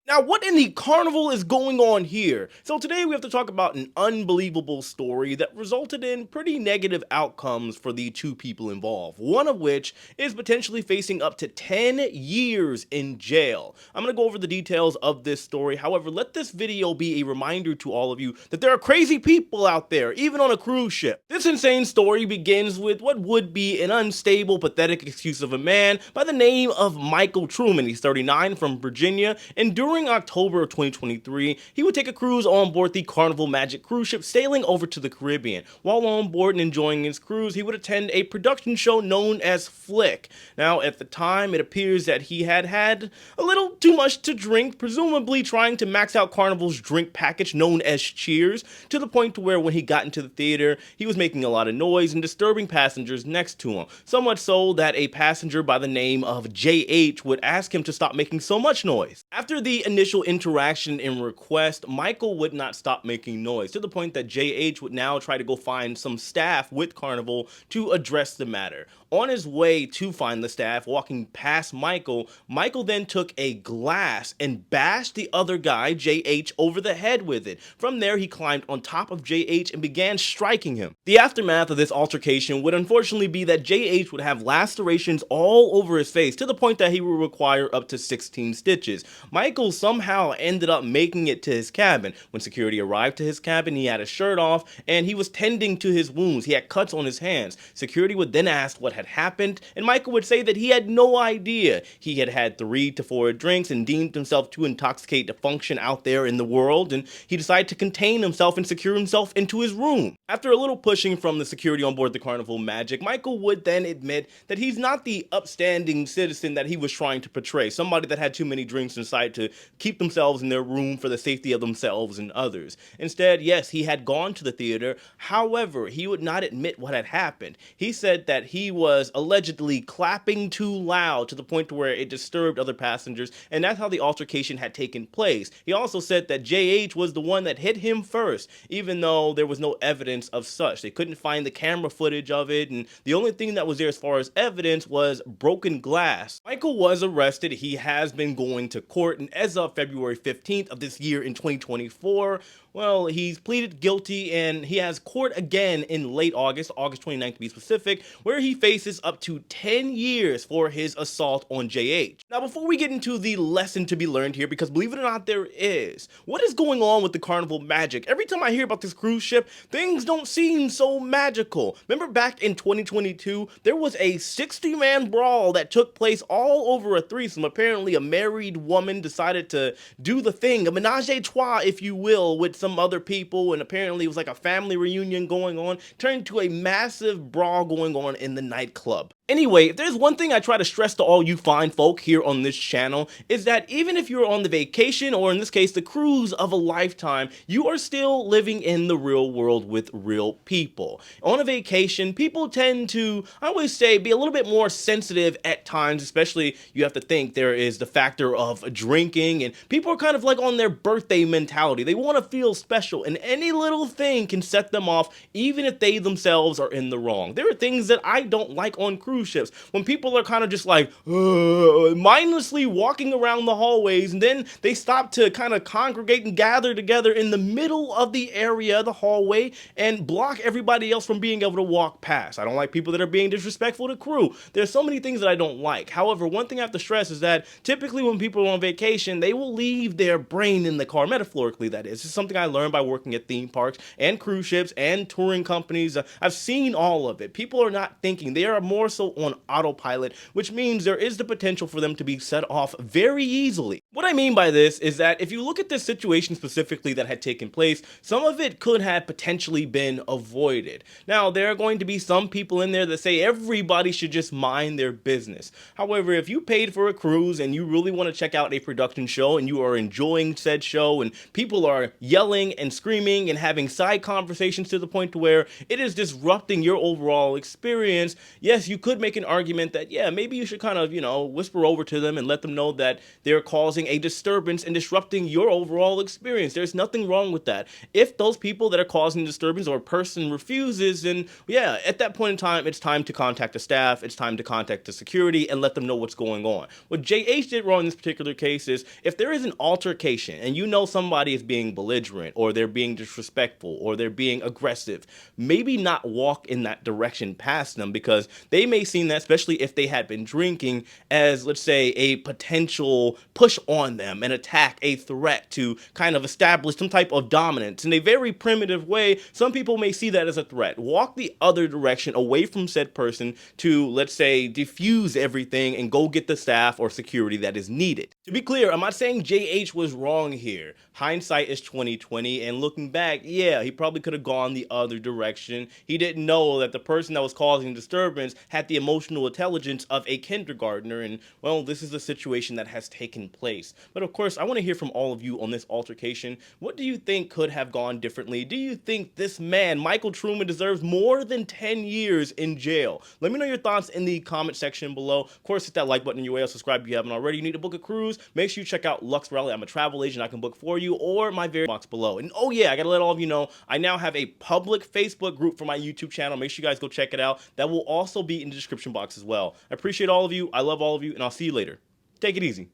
Now, what in the carnival is going on here? So today we have to talk about an unbelievable story that resulted in pretty negative outcomes for the two people involved, one of which is potentially facing up to 10 years in jail. I'm going to go over the details of this story. However, let this video be a reminder to all of you that there are crazy people out there, even on a cruise ship. This insane story begins with what would be an unstable, pathetic excuse of a man by the name of Michael Truman. He's 39, from Virginia, and during October of 2023, he would take a cruise on board the Carnival Magic cruise ship sailing over to the Caribbean. While on board and enjoying his cruise, he would attend a production show known as Flick. Now, at the time, it appears that he had had a little too much to drink, presumably trying to max out Carnival's drink package known as Cheers, to the point to where when he got into the theater, he was making a lot of noise and disturbing passengers next to him. So much so that a passenger by the name of JH would ask him to stop making so much noise. After the initial interaction and request, Michael would not stop making noise, to the point that JH would now try to go find some staff with Carnival to address the matter. On his way to find the staff, walking past Michael, Michael then took a glass and bashed the other guy, JH, over the head with it. From there, he climbed on top of JH and began striking him. The aftermath of this altercation would unfortunately be that JH would have lacerations all over his face, to the point that he would require up to 16 stitches. Michael somehow ended up making it to his cabin. When security arrived to his cabin, he had his shirt off and he was tending to his wounds. He had cuts on his hands. Security would then ask what had happened, and Michael would say that he had no idea. He had had 3 to 4 drinks and deemed himself too intoxicated to function out there in the world, and he decided to contain himself and secure himself into his room. After a little pushing from the security on board the Carnival Magic, Michael would then admit that he's not the upstanding citizen that he was trying to portray, somebody that had too many drinks and decided to keep themselves in their room for the safety of themselves and others. Instead, yes, he had gone to the theater. However, he would not admit what had happened. He said that he was allegedly clapping too loud to the point to where it disturbed other passengers, and that's how the altercation had taken place. He also said that JH was the one that hit him first, even though there was no evidence of such. They couldn't find the camera footage of it, and the only thing that was there as far as evidence was broken glass. Michael was arrested. He has been going to court, and as of February 15th of this year in 2024, well, he's pleaded guilty, and he has court again in late August 29th to be specific, where he faces up to 10 years for his assault on JH. Now, before we get into the lesson to be learned here, because believe it or not, there is, what is going on with the Carnival Magic? Every time I hear about this cruise ship, things don't seem so magical. Remember back in 2022, there was a 60-man brawl that took place all over a threesome. Apparently, a married woman decided to do the thing, a menage a trois, if you will, with some other people, and apparently it was like a family reunion going on, turned into a massive brawl going on in the nightclub. Anyway, if there's one thing I try to stress to all you fine folk here on this channel, is that even if you're on the vacation, or in this case, the cruise of a lifetime, you are still living in the real world with real people. On a vacation, people tend to, I always say, be a little bit more sensitive at times, especially you have to think there is the factor of drinking, and people are kind of like on their birthday mentality. They want to feel special, and any little thing can set them off, even if they themselves are in the wrong. There are things that I don't like on cruise ships, when people are kind of just like mindlessly walking around the hallways, and then they stop to kind of congregate and gather together in the middle of the area, the hallway, and block everybody else from being able to walk past. I don't like people that are being disrespectful to crew. There's so many things that I don't like. However, one thing I have to stress is that typically when people are on vacation, they will leave their brain in the car, metaphorically that is. It's something I learned by working at theme parks and cruise ships and touring companies. I've seen all of it. People are not thinking. They are more so on autopilot, which means there is the potential for them to be set off very easily. What I mean by this is that if you look at this situation specifically that had taken place, some of it could have potentially been avoided. Now, there are going to be some people in there that say everybody should just mind their business. However, if you paid for a cruise and you really want to check out a production show and you are enjoying said show and people are yelling and screaming and having side conversations to the point to where it is disrupting your overall experience, yes, you could could make an argument that, yeah, maybe you should kind of, whisper over to them and let them know that they're causing a disturbance and disrupting your overall experience. There's nothing wrong with that. If those people that are causing disturbance or a person refuses, then yeah, at that point in time, it's time to contact the staff, it's time to contact the security and let them know what's going on. What JH did wrong in this particular case is, if there is an altercation and you know somebody is being belligerent or they're being disrespectful or they're being aggressive, maybe not walk in that direction past them, because they may see that, especially if they had been drinking, as, let's say, a potential push on them, an attack, a threat to kind of establish some type of dominance. In a very primitive way, some people may see that as a threat. Walk the other direction away from said person to, let's say, diffuse everything and go get the staff or security that is needed. To be clear, I'm not saying JH was wrong here. Hindsight is 2020, and looking back, yeah, he probably could have gone the other direction. He didn't know that the person that was causing disturbance had the emotional intelligence of a kindergartner, and well, this is a situation that has taken place. But of course, I want to hear from all of you on this altercation. What do you think could have gone differently? Do you think this man, Michael Truman, deserves more than 10 years in jail? Let me know your thoughts in the comment section below. Of course, hit that like button in your way, subscribe if you haven't already. You need to book a cruise, make sure you check out Lux Rally. I'm a travel agent, I can book for you, or my very box below. And oh yeah, I gotta let all of you know, I now have a public Facebook group for my YouTube channel. Make sure you guys go check it out. That will also be in the description box as well. I appreciate all of you, I love all of you, and I'll see you later. Take it easy.